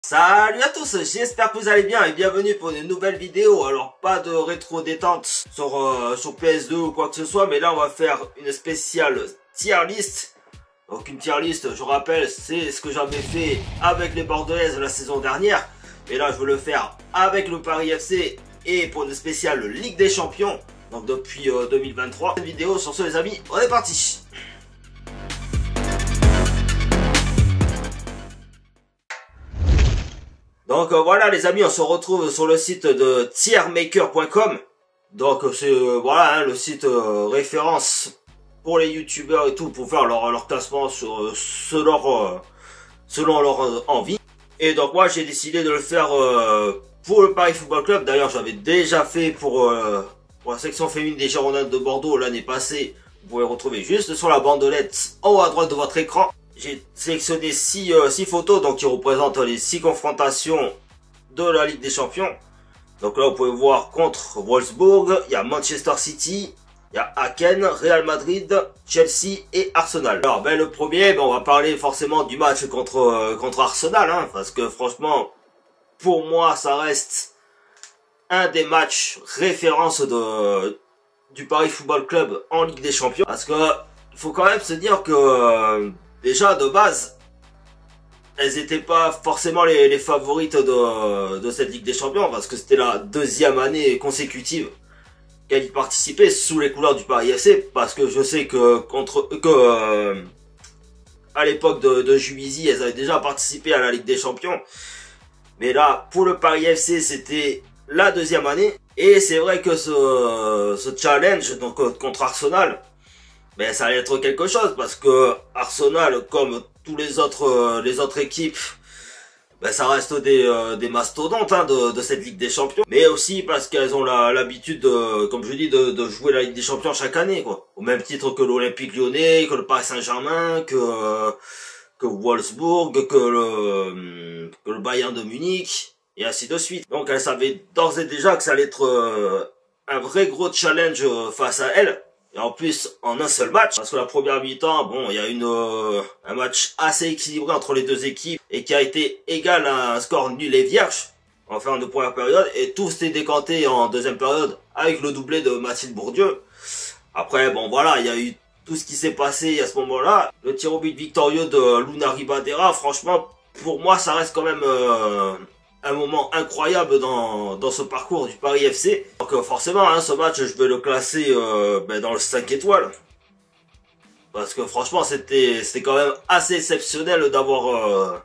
Salut à tous, j'espère que vous allez bien et bienvenue pour une nouvelle vidéo. Alors pas de rétro détente sur PS2 ou quoi que ce soit, mais là on va faire une spéciale tier list. Donc une tier list, je rappelle, c'est ce que j'avais fait avec les Bordelaises la saison dernière. Et là je veux le faire avec le Paris FC et pour une spéciale Ligue des Champions. Donc depuis 2023. Cette vidéo, sur ce les amis, on est parti. Donc voilà les amis, on se retrouve sur le site de tiermaker.com. Donc c'est voilà le site référence pour les youtubeurs et tout, pour faire leur classement selon leur envie. Et donc moi j'ai décidé de le faire pour le Paris Football Club. D'ailleurs j'avais déjà fait pour la section féminine des Girondins de Bordeaux l'année passée. Vous pouvez retrouver juste sur la bandelette en haut à droite de votre écran. J'ai sélectionné 6 photos donc qui représentent les 6 confrontations de la Ligue des Champions. Donc là vous pouvez voir contre Wolfsburg, il y a Manchester City, il y a Aachen, Real Madrid, Chelsea et Arsenal. Alors le premier, on va parler forcément du match contre Arsenal, hein, parce que franchement pour moi ça reste un des matchs référence du Paris Football Club en Ligue des Champions. Parce que faut quand même se dire que déjà de base, elles n'étaient pas forcément les favorites de cette Ligue des Champions, parce que c'était la deuxième année consécutive qu'elles y participaient sous les couleurs du Paris FC, parce que je sais que à l'époque de Juvisy, elles avaient déjà participé à la Ligue des Champions. Mais là, pour le Paris FC, c'était la deuxième année. Et c'est vrai que ce challenge donc contre Arsenal, mais ça allait être quelque chose, parce que Arsenal, comme tous les autres équipes, ça reste des mastodontes hein, de cette Ligue des Champions. Mais aussi parce qu'elles ont l'habitude, comme je dis, de jouer la Ligue des Champions chaque année, quoi. Au même titre que l'Olympique Lyonnais, que le Paris Saint-Germain, que Wolfsburg, que le Bayern de Munich, et ainsi de suite. Donc elles savaient d'ores et déjà que ça allait être un vrai gros challenge face à elles. Et en plus, en un seul match, parce que la première mi-temps, il y a un match assez équilibré entre les deux équipes et qui a été égal à un score nul et vierge en fin de première période, et tout s'est décanté en deuxième période avec le doublé de Mathilde Bourdieu. Après, voilà, il y a eu tout ce qui s'est passé à ce moment-là. Le tir au but victorieux de Luna Ribadera, franchement, pour moi, ça reste quand même un moment incroyable dans ce parcours du Paris FC. Donc forcément, hein, ce match, je vais le classer dans le 5 étoiles. Parce que franchement, c'était quand même assez exceptionnel d'avoir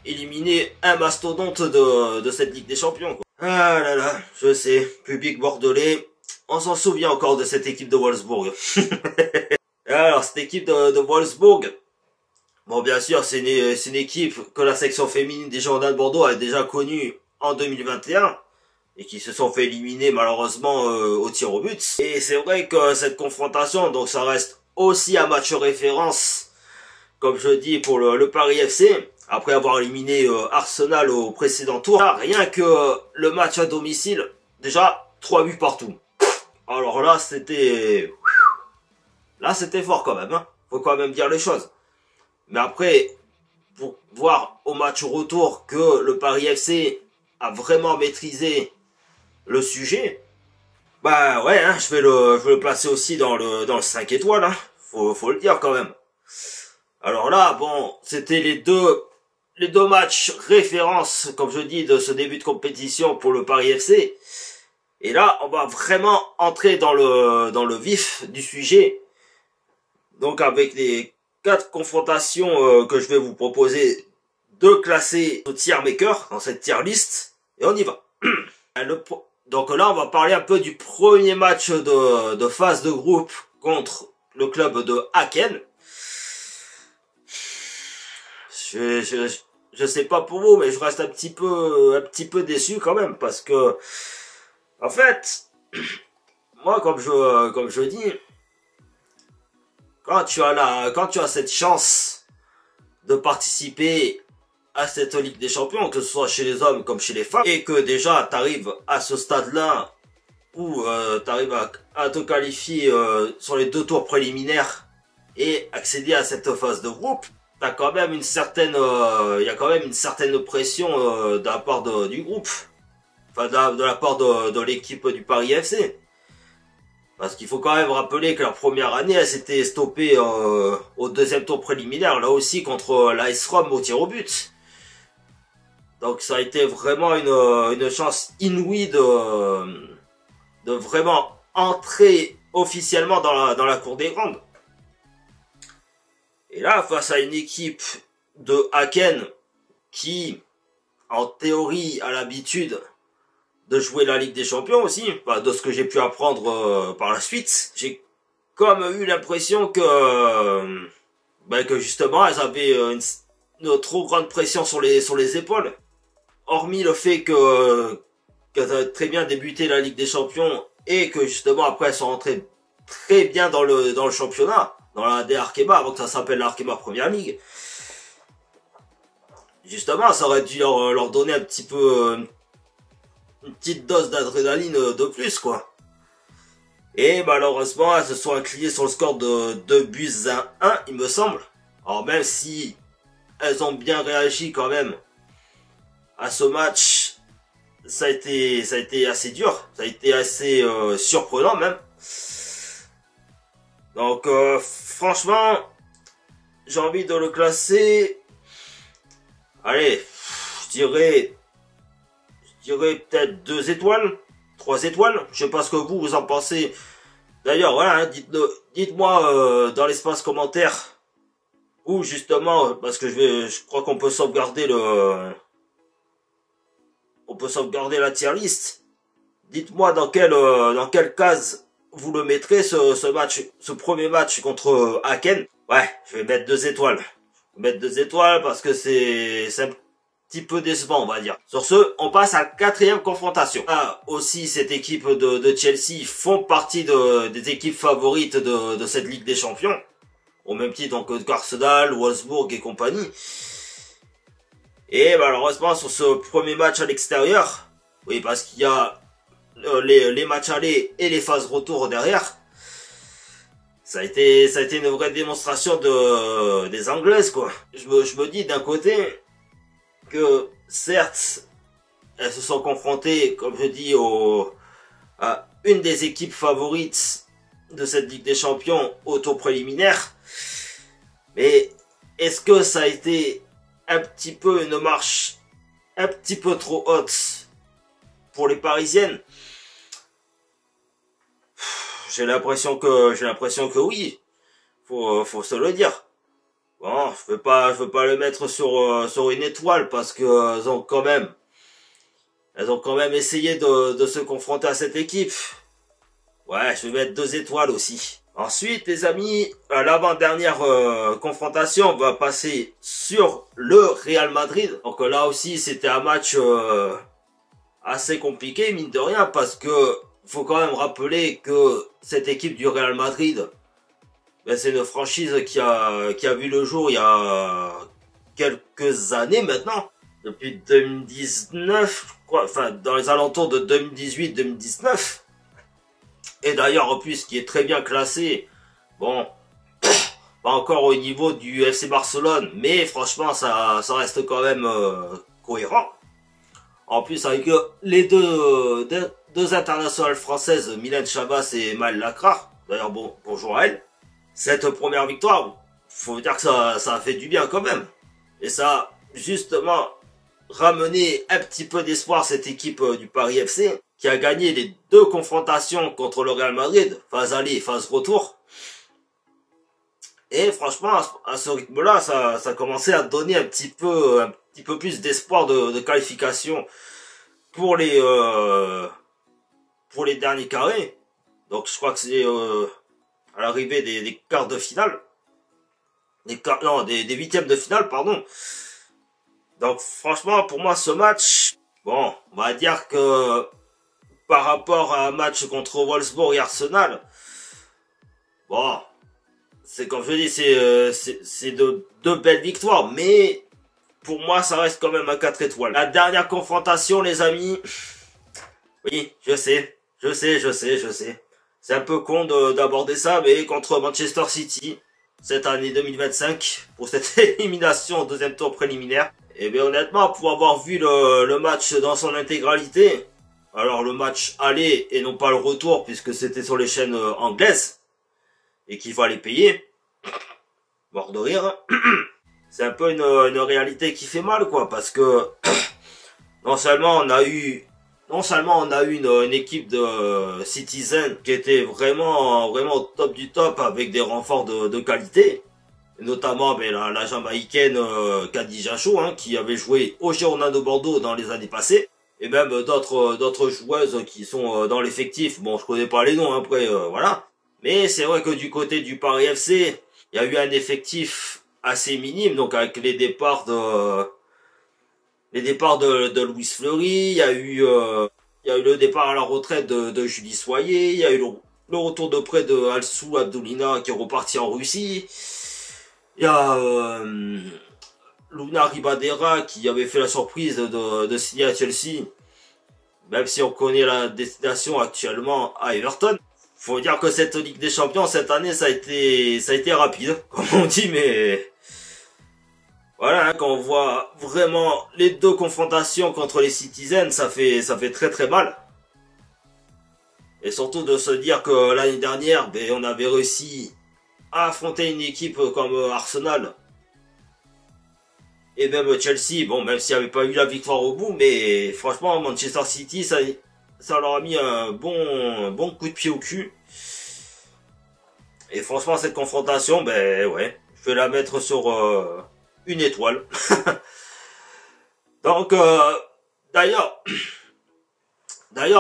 éliminé un mastodonte de cette Ligue des Champions, quoi. Ah là là, je sais, public bordelais, on s'en souvient encore de cette équipe de Wolfsburg. Alors, cette équipe de Wolfsburg, bien sûr, c'est une équipe que la section féminine des Girondins de Bordeaux a déjà connue en 2021 et qui se sont fait éliminer malheureusement au tir au but. Et c'est vrai que cette confrontation, donc ça reste aussi un match référence, comme je dis, pour le Paris FC, après avoir éliminé Arsenal au précédent tour. Là, rien que le match à domicile, déjà 3 buts partout. Alors là, c'était fort quand même, hein. Faut quand même dire les choses. Mais après, pour voir au match retour que le Paris FC a vraiment maîtrisé le sujet, ouais, hein, je vais le placer aussi dans le 5 étoiles, hein. Faut le dire quand même. Alors là, c'était les deux matchs référence, comme je dis, de ce début de compétition pour le Paris FC. Et là, on va vraiment entrer dans le vif du sujet. Donc avec les 4 confrontations que je vais vous proposer de classer au tier maker dans cette tier list, et on y va. Donc là on va parler un peu du premier match de phase de groupe contre le club de Aachen. Je sais pas pour vous, mais je reste un petit peu déçu quand même, parce que en fait moi comme je dis, quand tu as cette chance de participer à cette Ligue des Champions, que ce soit chez les hommes comme chez les femmes, et que déjà tu arrives à ce stade-là où tu arrives à te qualifier sur les 2 tours préliminaires et accéder à cette phase de groupe, t'as quand même une certaine, il y a quand même une certaine pression de la part du groupe, enfin de la part de l'équipe du Paris FC. Parce qu'il faut quand même rappeler que leur première année, elle s'était stoppée au deuxième tour préliminaire, là aussi contre l'AS Rome au tir au but. Donc ça a été vraiment une chance inouïe de vraiment entrer officiellement dans la cour des grandes. Et là, face à une équipe de Haken qui, en théorie, a l'habitude de jouer la Ligue des Champions aussi, enfin, de ce que j'ai pu apprendre par la suite, j'ai comme eu l'impression que justement elles avaient une trop grande pression sur les épaules. Hormis le fait qu'elles avaient très bien débuté la Ligue des Champions et que justement après elles sont rentrées très bien dans le championnat, dans la AD Arkema, avant que ça s'appelle l'Arkema Première Ligue. Justement, ça aurait dû leur donner un petit peu une petite dose d'adrénaline de plus, quoi. Et malheureusement, elles se sont inclinées sur le score de 2 buts à 1, il me semble. Alors même si elles ont bien réagi quand même à ce match, ça a été assez dur, ça a été assez surprenant même. Donc franchement, j'ai envie de le classer. Allez, je dirais peut-être 2 étoiles, 3 étoiles. Je sais pas ce que vous en pensez. D'ailleurs, voilà, hein, dites-moi dans l'espace commentaire ou justement, parce que je crois qu'on peut sauvegarder la tier list. Dites-moi dans quelle case vous le mettrez ce premier match contre Haken. Ouais, je vais mettre 2 étoiles. Je vais mettre 2 étoiles parce que c'est un petit peu décevant, on va dire. Sur ce, on passe à la 4e confrontation. Là aussi, cette équipe de Chelsea font partie des équipes favorites de cette Ligue des Champions. Au même titre donc qu'Arsenal, Wolfsburg et compagnie. Et malheureusement, sur ce premier match à l'extérieur, oui, parce qu'il y a les matchs allés et les phases retour derrière, ça a été une vraie démonstration des Anglaises, quoi. Je me dis d'un côté que certes, elles se sont confrontées, comme je dis, à une des équipes favorites de cette Ligue des Champions au tour préliminaire, mais est-ce que ça a été un petit peu une marche un petit peu trop haute pour les Parisiennes? J'ai l'impression que oui. Faut se le dire. Bon, je veux pas le mettre sur une étoile parce que elles ont quand même essayé de se confronter à cette équipe. Ouais, je vais mettre 2 étoiles aussi. Ensuite, les amis, à l'avant-dernière confrontation, on va passer sur le Real Madrid. Donc là aussi, c'était un match assez compliqué, mine de rien, parce que faut quand même rappeler que cette équipe du Real Madrid, ben, c'est une franchise qui a vu le jour il y a quelques années maintenant, depuis 2019, je crois, enfin dans les alentours de 2018-2019. Et d'ailleurs, en plus, qui est très bien classé, bon, pas encore au niveau du FC Barcelone, mais franchement, ça reste quand même cohérent. En plus, avec les deux internationales françaises, Mylène Chabas et Maëlle Lacrar, d'ailleurs, bonjour à elle. Cette première victoire, faut dire que ça a fait du bien quand même. Et ça a justement ramené un petit peu d'espoir cette équipe du Paris FC, qui a gagné les 2 confrontations contre le Real Madrid, phase aller et phase retour. Et franchement, à ce rythme-là, ça commençait à donner un petit peu plus d'espoir de qualification pour les derniers carrés. Donc je crois que c'est à l'arrivée des quarts de finale, des huitièmes de finale, pardon. Donc franchement, pour moi, ce match, bon, on va dire que par rapport à un match contre Wolfsburg et Arsenal, bon, c'est comme je dis, c'est deux belles victoires, mais pour moi, ça reste quand même un 4 étoiles. La dernière confrontation, les amis, oui, je sais. C'est un peu con d'aborder ça, mais contre Manchester City, cette année 2025 pour cette élimination au deuxième tour préliminaire. Et bien honnêtement, pour avoir vu le match dans son intégralité, alors le match aller et non pas le retour puisque c'était sur les chaînes anglaises et qu'il fallait payer, mort de rire, hein. C'est un peu une réalité qui fait mal quoi, parce que non seulement on a eu une équipe de Citizen qui était vraiment au top du top avec des renforts de qualité, notamment ben, la Jamaïcaine Khadija Chou, hein, qui avait joué au Girondins de Bordeaux dans les années passées, et même d'autres joueuses qui sont dans l'effectif. Bon, je connais pas les noms après, voilà. Mais c'est vrai que du côté du Paris FC, il y a eu un effectif assez minime, donc avec les départs de Louis Fleury, il y a eu le départ à la retraite de Julie Soyer, il y a eu le retour de prêt de Alsou Abdoulina qui est reparti en Russie, il y a Luna Ribadera qui avait fait la surprise de signer à Chelsea, même si on connaît la destination actuellement à Everton. Faut dire que cette Ligue des Champions cette année ça a été rapide, comme on dit, mais voilà, hein, quand on voit vraiment les deux confrontations contre les Citizens, ça fait très très mal. Et surtout de se dire que l'année dernière, ben, on avait réussi à affronter une équipe comme Arsenal et même Chelsea, bon, même s'il n'y avait pas eu la victoire au bout, mais franchement Manchester City, ça leur a mis un bon coup de pied au cul. Et franchement cette confrontation, ben ouais, je vais la mettre sur une étoile. Donc d'ailleurs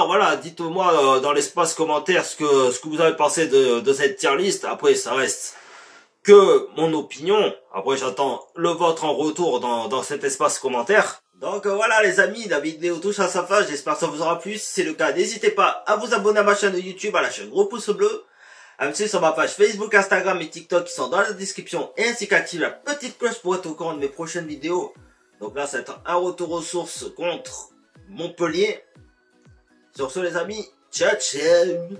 voilà, dites-moi dans l'espace commentaire ce que vous avez pensé de cette tier list. Après ça reste que mon opinion. Après j'attends le vôtre en retour dans cet espace commentaire. Donc voilà les amis, la vidéo touche à sa fin, j'espère que ça vous aura plu. Si c'est le cas, n'hésitez pas à vous abonner à ma chaîne de YouTube, à lâcher un gros pouce bleu, à me suivre sur ma page Facebook, Instagram et TikTok qui sont dans la description, et ainsi qu'activer la petite cloche pour être au courant de mes prochaines vidéos. Donc là ça va être un retour aux sources contre Montpellier. Sur ce les amis, ciao ciao.